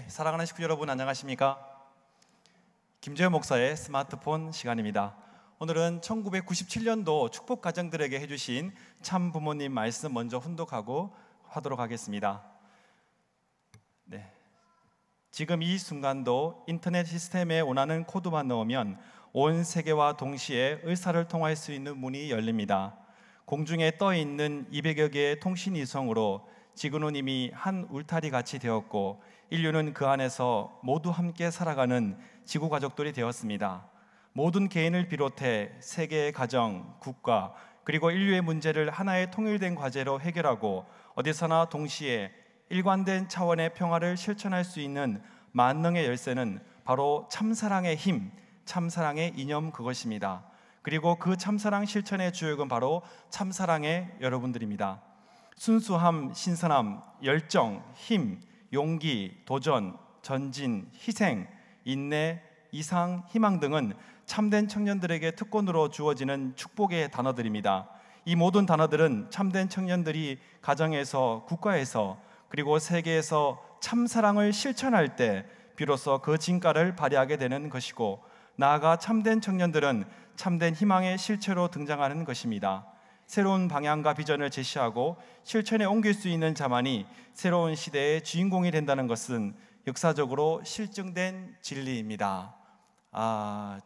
사랑하는 식구 여러분 안녕하십니까? 김재현 목사의 스마트폰 시간입니다. 오늘은 1997년도 축복 가정들에게 해주신 참 부모님 말씀 먼저 훈독하고 하도록 하겠습니다. 지금 이 순간도 인터넷 시스템에 원하는 코드만 넣으면 온 세계와 동시에 의사를 통할 수 있는 문이 열립니다. 공중에 떠 있는 200여 개의 통신 위성으로 지구는 이미 한 울타리 같이 되었고 인류는 그 안에서 모두 함께 살아가는 지구 가족들이 되었습니다. 모든 개인을 비롯해 세계의 가정, 국가, 그리고 인류의 문제를 하나의 통일된 과제로 해결하고 어디서나 동시에 일관된 차원의 평화를 실천할 수 있는 만능의 열쇠는 바로 참사랑의 힘, 참사랑의 이념 그것입니다. 그리고 그 참사랑 실천의 주역은 바로 참사랑의 여러분들입니다. 순수함, 신선함, 열정, 힘, 용기, 도전, 전진, 희생, 인내, 이상, 희망 등은 참된 청년들에게 특권으로 주어지는 축복의 단어들입니다. 이 모든 단어들은 참된 청년들이 가정에서, 국가에서, 그리고 세계에서 참사랑을 실천할 때 비로소 그 진가를 발휘하게 되는 것이고, 나아가 참된 청년들은 참된 희망의 실체로 등장하는 것입니다. 새로운 방향과 비전을 제시하고 실천에 옮길 수 있는 자만이 새로운 시대의 주인공이 된다는 것은 역사적으로 실증된 진리입니다. 아벨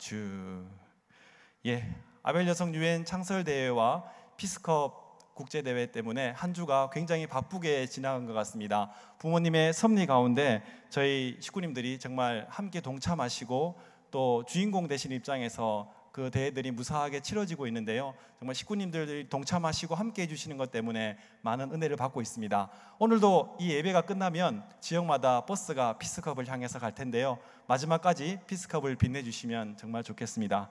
여성 유엔 창설 대회와 피스컵 국제 대회 때문에 한 주가 굉장히 바쁘게 지나간 것 같습니다. 부모님의 섭리 가운데 저희 식구님들이 정말 함께 동참하시고 또 주인공 되신 입장에서 그 대회들이 무사하게 치러지고 있는데요. 정말 식구님들이 동참하시고 함께 해주시는 것 때문에 많은 은혜를 받고 있습니다. 오늘도 이 예배가 끝나면 지역마다 버스가 피스컵을 향해서 갈 텐데요. 마지막까지 피스컵을 빛내주시면 정말 좋겠습니다.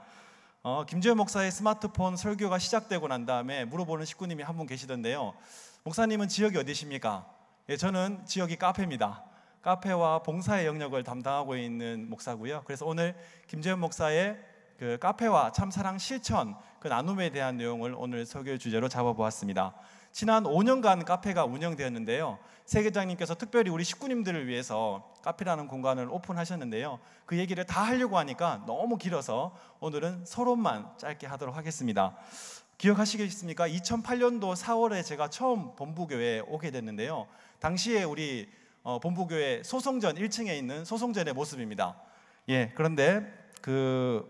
김재현 목사의 스마트폰 설교가 시작되고 난 다음에 물어보는 식구님이 한 분 계시던데요. 목사님은 지역이 어디십니까? 저는 지역이 카페입니다. 카페와 봉사의 영역을 담당하고 있는 목사고요. 그래서 오늘 김재현 목사의 그 카페와 참사랑 실천, 그 나눔에 대한 내용을 오늘 설교 주제로 잡아보았습니다. 지난 5년간 카페가 운영되었는데요. 세계장님께서 특별히 우리 식구님들을 위해서 카페라는 공간을 오픈하셨는데요. 그 얘기를 다 하려고 하니까 너무 길어서 오늘은 서론만 짧게 하도록 하겠습니다. 기억하시겠습니까? 2008년도 4월에 제가 처음 본부교회에 오게 됐는데요. 당시에 우리 본부교회 소송전 1층에 있는 소송전의 모습입니다. 그런데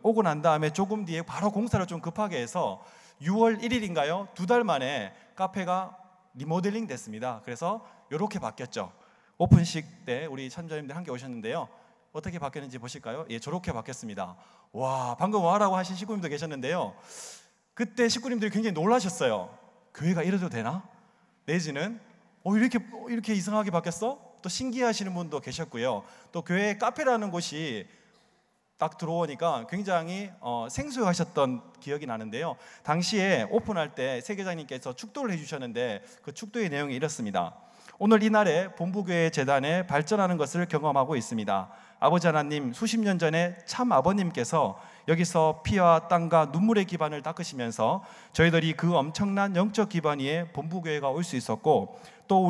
오고 난 다음에 조금 뒤에 바로 공사를 좀 급하게 해서 6월 1일인가요? 2달 만에 카페가 리모델링 됐습니다. 그래서 이렇게 바뀌었죠. 오픈식 때 우리 참자님들 함께 오셨는데요. 어떻게 바뀌었는지 보실까요? 저렇게 바뀌었습니다. 와, 방금 와라고 하신 식구님도 계셨는데요. 그때 식구님들이 굉장히 놀라셨어요. 교회가 이래도 되나? 내지는 이렇게 이상하게 바뀌었어? 또 신기해하시는 분도 계셨고요. 또 교회 카페라는 곳이 딱 들어오니까 굉장히 생소하셨던 기억이 나는데요. 당시에 오픈할 때 세계장님께서 축도를 해주셨는데 그 축도의 내용이 이렇습니다. 오늘 이날에 본부교회 재단에 발전하는 것을 경험하고 있습니다. 아버지 하나님, 수십 년 전에 참 아버님께서 여기서 피와 땀과 눈물의 기반을 닦으시면서 저희들이 그 엄청난 영적 기반 위에 본부교회가 올 수 있었고, 또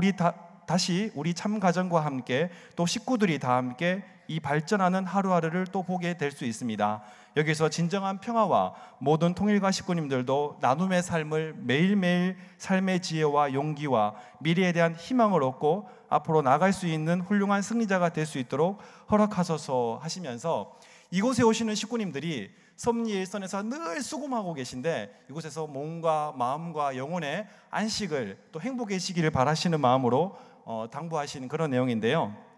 다시 우리 참 가정과 함께 또 식구들이 다 함께 이 발전하는 하루하루를 또 보게 될 수 있습니다. 여기서 진정한 평화와 모든 통일과 식구님들도 나눔의 삶을 매일매일 삶의 지혜와 용기와 미래에 대한 희망을 얻고 앞으로 나갈 수 있는 훌륭한 승리자가 될 수 있도록 허락하소서 하시면서 이곳에 오시는 식구님들이 섭리의 일선에서 늘 수고하고 계신데 이곳에서 몸과 마음과 영혼의 안식을 또 행복해지기를 바라시는 마음으로 당부하시는 그런 내용인데요.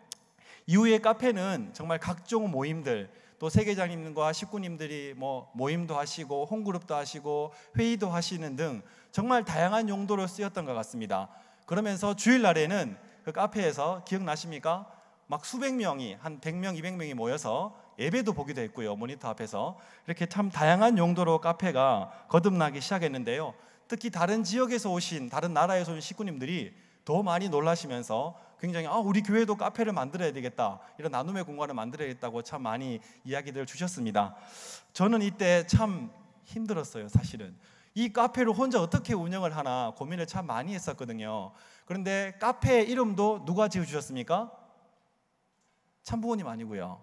이후에 카페는 정말 각종 모임들, 또 세계장님과 식구님들이 모임도 하시고 홈그룹도 하시고 회의도 하시는 등 정말 다양한 용도로 쓰였던 것 같습니다. 그러면서 주일날에는 그 카페에서 기억나십니까? 막 수백 명이, 한 100명, 200명이 모여서 예배도 보기도 했고요. 모니터 앞에서 이렇게 참 다양한 용도로 카페가 거듭나기 시작했는데요. 특히 다른 지역에서 오신, 다른 나라에서 온 식구님들이 더 많이 놀라시면서 굉장히 우리 교회도 카페를 만들어야 되겠다, 이런 나눔의 공간을 만들어야겠다고 참 많이 이야기들을 주셨습니다. 저는 이때 참 힘들었어요. 사실은 이 카페를 혼자 어떻게 운영을 하나 고민을 참 많이 했었거든요. 그런데 카페 이름도 누가 지어주셨습니까? 참 부모님 아니고요,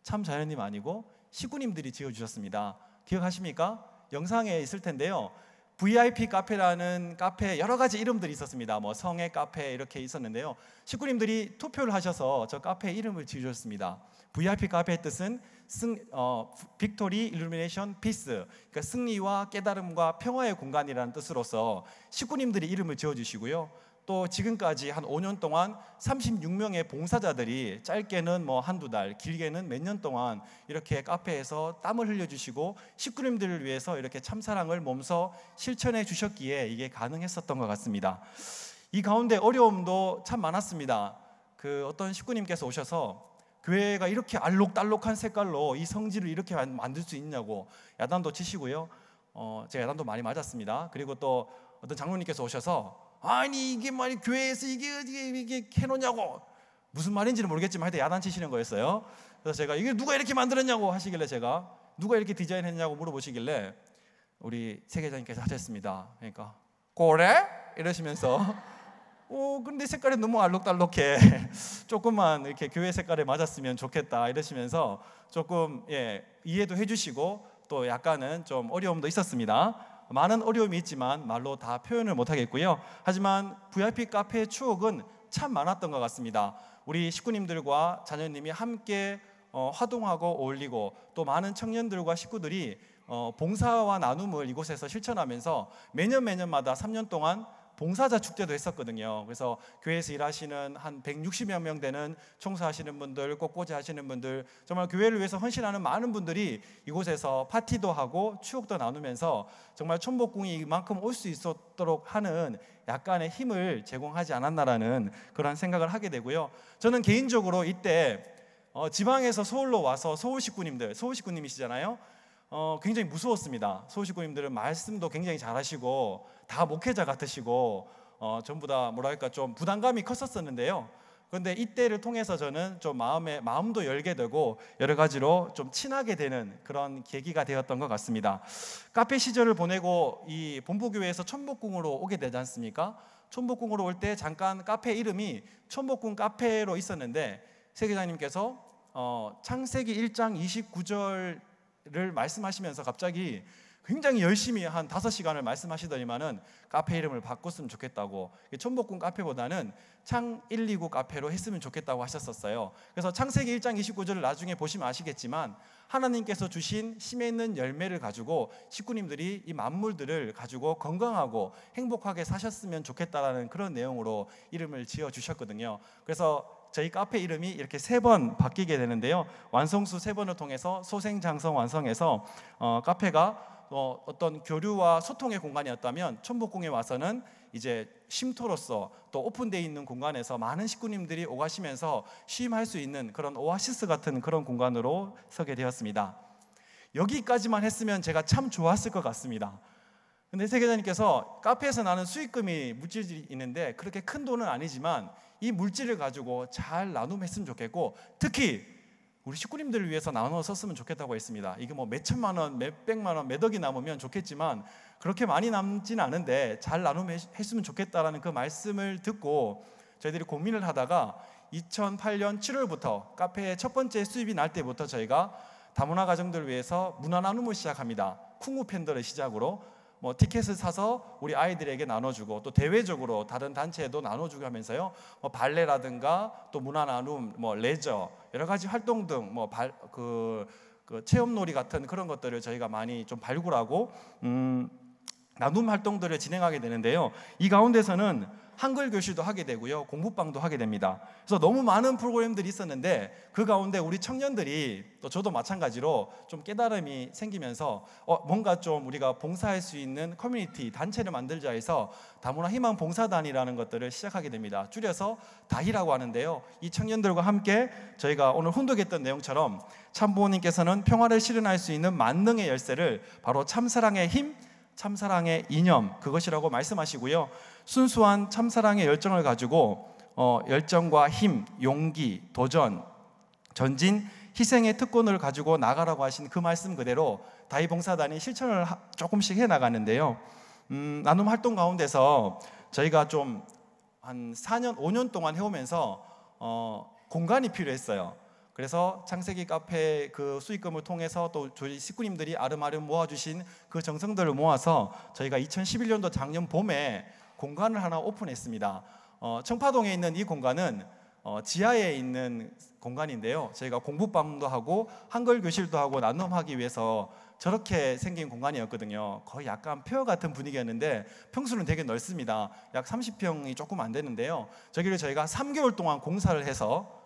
참 자녀님 아니고 식구님들이 지어주셨습니다. 기억하십니까? 영상에 있을 텐데요, VIP 카페라는 카페 여러 가지 이름들이 있었습니다. 뭐 성의 카페 이렇게 있었는데요, 식구님들이 투표를 하셔서 저 카페 이름을 지어주셨습니다. VIP 카페의 뜻은 빅토리 일루미네이션 피스, 그러니까 승리와 깨달음과 평화의 공간이라는 뜻으로서 식구님들이 이름을 지어주시고요, 또 지금까지 한 5년 동안 36명의 봉사자들이 짧게는 뭐 한두 달, 길게는 몇 년 동안 이렇게 카페에서 땀을 흘려주시고 식구님들을 위해서 이렇게 참사랑을 몸소 실천해 주셨기에 이게 가능했었던 것 같습니다. 이 가운데 어려움도 참 많았습니다. 어떤 식구님께서 오셔서 교회가 이렇게 알록달록한 색깔로 이 성지를 이렇게 만들 수 있냐고 야단도 치시고요, 제가 야단도 많이 맞았습니다. 그리고 또 어떤 장로님께서 오셔서 아니 이게 말이 교회에서 이게 해놓냐고, 무슨 말인지는 모르겠지만 하여튼 야단치시는 거였어요. 그래서 제가 이게 누가 이렇게 만들었냐고 하시길래, 제가 누가 이렇게 디자인했냐고 물어보시길래 우리 세계장님께서 하셨습니다. 그러니까 그래? 이러시면서 근데 색깔이 너무 알록달록해, 조금만 이렇게 교회 색깔에 맞았으면 좋겠다 이러시면서 조금 이해도 해주시고 또 약간은 좀 어려움도 있었습니다. 많은 어려움이 있지만 말로 다 표현을 못하겠고요. 하지만 VIP 카페의 추억은 참 많았던 것 같습니다. 우리 식구님들과 자녀님이 함께 화동하고 어울리고 또 많은 청년들과 식구들이 봉사와 나눔을 이곳에서 실천하면서 매년마다 3년 동안 봉사자 축제도 했었거든요. 그래서 교회에서 일하시는 한 160여 명 되는 청소하시는 분들, 꽃꽂이 하시는 분들, 정말 교회를 위해서 헌신하는 많은 분들이 이곳에서 파티도 하고 추억도 나누면서 정말 천복궁이 이만큼 올 수 있도록 하는 약간의 힘을 제공하지 않았나라는 그런 생각을 하게 되고요. 저는 개인적으로 이때 지방에서 서울로 와서 서울 식구님이시잖아요. 굉장히 무서웠습니다. 서울 식구님들은 말씀도 굉장히 잘하시고 다 목회자 같으시고 전부 다 뭐랄까 좀 부담감이 컸었는데요. 그런데 이때를 통해서 저는 좀 마음도 열게 되고 여러 가지로 좀 친하게 되는 그런 계기가 되었던 것 같습니다. 카페 시절을 보내고 이 본부교회에서 천복궁으로 오게 되지 않습니까? 천복궁으로 올 때 잠깐 카페 이름이 천복궁 카페로 있었는데 세계장님께서 창세기 1장 29절을 말씀하시면서 갑자기 굉장히 열심히 한 5시간을 말씀하시더니만은 카페 이름을 바꿨으면 좋겠다고, 천복궁 카페보다는 창 129 카페로 했으면 좋겠다고 하셨었어요. 그래서 창세기 1장 29절을 나중에 보시면 아시겠지만 하나님께서 주신 심에 있는 열매를 가지고 식구님들이 이 만물들을 가지고 건강하고 행복하게 사셨으면 좋겠다라는 그런 내용으로 이름을 지어 주셨거든요. 그래서 저희 카페 이름이 이렇게 3번 바뀌게 되는데요, 완성수 3번을 통해서 소생장성 완성해서 카페가 어떤 교류와 소통의 공간이었다면 천복궁에 와서는 이제 쉼터로서 또 오픈되어 있는 공간에서 많은 식구님들이 오가시면서 쉼할 수 있는 그런 오아시스 같은 그런 공간으로 서게 되었습니다. 여기까지만 했으면 제가 참 좋았을 것 같습니다. 근데 세계자님께서 카페에서 나는 수익금이 물질이 있는데 그렇게 큰 돈은 아니지만 이 물질을 가지고 잘 나눔했으면 좋겠고 특히 우리 식구님들을 위해서 나눠 썼으면 좋겠다고 했습니다. 이게 뭐 몇 천만 원, 몇 백만 원, 몇 억이 남으면 좋겠지만 그렇게 많이 남지는 않은데 잘 나눔했으면 좋겠다라는 그 말씀을 듣고 저희들이 고민을 하다가 2008년 7월부터 카페의 첫 번째 수입이 날 때부터 저희가 다문화 가정들을 위해서 문화 나눔을 시작합니다. 쿵우 팬더를 시작으로 뭐 티켓을 사서 우리 아이들에게 나눠주고 또 대외적으로 다른 단체에도 나눠주고 하면서요, 뭐 발레라든가 또 문화 나눔, 뭐 레저 여러 가지 활동 등 뭐 체험놀이 같은 그런 것들을 저희가 많이 좀 발굴하고 나눔 활동들을 진행하게 되는데요. 이 가운데서는 한글 교실도 하게 되고요, 공부방도 하게 됩니다. 그래서 너무 많은 프로그램들이 있었는데 그 가운데 우리 청년들이 또 저도 마찬가지로 좀 깨달음이 생기면서 뭔가 좀 우리가 봉사할 수 있는 커뮤니티 단체를 만들자 해서 다문화 희망 봉사단이라는 것들을 시작하게 됩니다. 줄여서 다희라고 하는데요. 이 청년들과 함께 저희가 오늘 훈독했던 내용처럼 참부모님께서는 평화를 실현할 수 있는 만능의 열쇠를 바로 참사랑의 힘, 참사랑의 이념, 그것이라고 말씀하시고요, 순수한 참사랑의 열정을 가지고 열정과 힘, 용기, 도전, 전진, 희생의 특권을 가지고 나가라고 하신 그 말씀 그대로 다희봉사단이 실천을 조금씩 해나가는데요. 나눔 활동 가운데서 저희가 좀 한 4년, 5년 동안 해오면서 공간이 필요했어요. 그래서 창세기 카페 그 수익금을 통해서 또 저희 식구님들이 아름아름 모아주신 그 정성들을 모아서 저희가 2011년도 작년 봄에 공간을 하나 오픈했습니다. 청파동에 있는 이 공간은 지하에 있는 공간인데요. 저희가 공부방도 하고 한글 교실도 하고 나눔하기 위해서 저렇게 생긴 공간이었거든요. 거의 약간 폐허 같은 분위기였는데 평수는 되게 넓습니다. 약 30평이 조금 안 되는데요. 저기를 저희가 3개월 동안 공사를 해서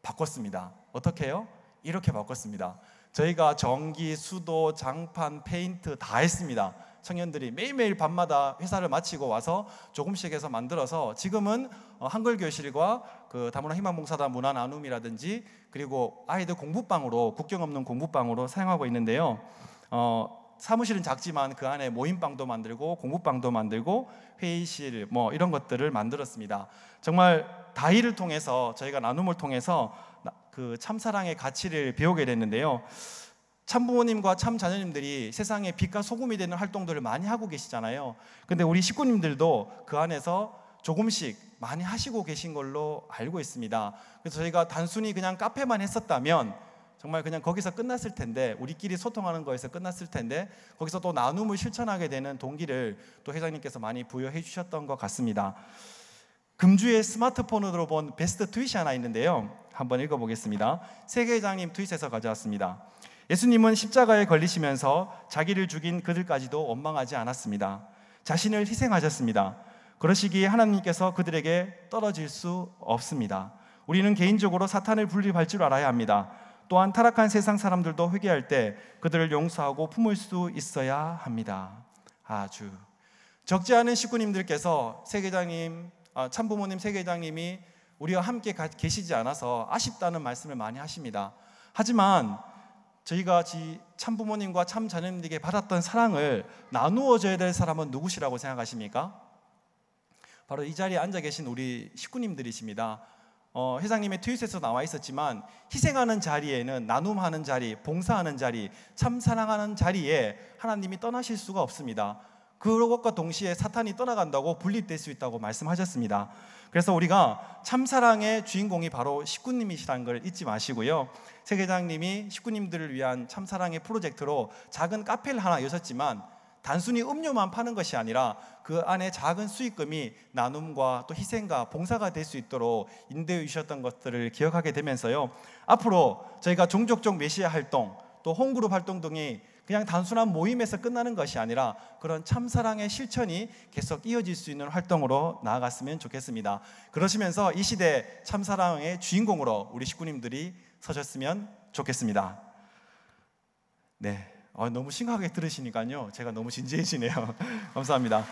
바꿨습니다. 어떻게 해요? 이렇게 바꿨습니다. 저희가 전기, 수도, 장판, 페인트 다 했습니다. 청년들이 매일매일 밤마다 회사를 마치고 와서 조금씩 해서 만들어서 지금은 한글 교실과 그 다문화 희망봉사단 문화 나눔이라든지 그리고 아이들 공부방으로 국경 없는 공부방으로 사용하고 있는데요. 사무실은 작지만 그 안에 모임방도 만들고 공부방도 만들고 회의실 뭐 이런 것들을 만들었습니다. 정말 다이를 통해서 저희가 나눔을 통해서 그 참사랑의 가치를 배우게 됐는데요. 참부모님과 참자녀님들이 세상에 빛과 소금이 되는 활동들을 많이 하고 계시잖아요. 근데 우리 식구님들도 그 안에서 조금씩 많이 하시고 계신 걸로 알고 있습니다. 그래서 저희가 단순히 그냥 카페만 했었다면 정말 그냥 거기서 끝났을 텐데, 우리끼리 소통하는 거에서 끝났을 텐데 거기서 또 나눔을 실천하게 되는 동기를 또 회장님께서 많이 부여해 주셨던 것 같습니다. 금주에 스마트폰으로 본 베스트 트윗이 하나 있는데요. 한번 읽어보겠습니다. 세계회장님 트윗에서 가져왔습니다. 예수님은 십자가에 걸리시면서 자기를 죽인 그들까지도 원망하지 않았습니다. 자신을 희생하셨습니다. 그러시기에 하나님께서 그들에게 떨어질 수 없습니다. 우리는 개인적으로 사탄을 분립할 줄 알아야 합니다. 또한 타락한 세상 사람들도 회개할 때 그들을 용서하고 품을 수 있어야 합니다. 아주 적지 않은 식구님들께서 세계장님, 참부모님 세계장님이 우리와 함께 계시지 않아서 아쉽다는 말씀을 많이 하십니다. 하지만 저희가 참부모님과 참자녀님들에게 받았던 사랑을 나누어줘야 될 사람은 누구시라고 생각하십니까? 바로 이 자리에 앉아 계신 우리 식구님들이십니다. 회장님의 트윗에서 나와 있었지만 희생하는 자리에는 나눔하는 자리, 봉사하는 자리, 참 사랑하는 자리에 하나님이 떠나실 수가 없습니다. 그것과 동시에 사탄이 떠나간다고 분립될 수 있다고 말씀하셨습니다. 그래서 우리가 참사랑의 주인공이 바로 식구님이시라는 걸 잊지 마시고요. 세계장님이 식구님들을 위한 참사랑의 프로젝트로 작은 카페를 하나 여셨지만 단순히 음료만 파는 것이 아니라 그 안에 작은 수익금이 나눔과 또 희생과 봉사가 될 수 있도록 인도해 주셨던 것들을 기억하게 되면서요, 앞으로 저희가 종족적 메시아 활동 또 홈그룹 활동 등이 그냥 단순한 모임에서 끝나는 것이 아니라 그런 참사랑의 실천이 계속 이어질 수 있는 활동으로 나아갔으면 좋겠습니다. 그러시면서 이 시대 참사랑의 주인공으로 우리 식구님들이 서셨으면 좋겠습니다. 네, 너무 심각하게 들으시니까요 제가 너무 진지해지네요. 감사합니다.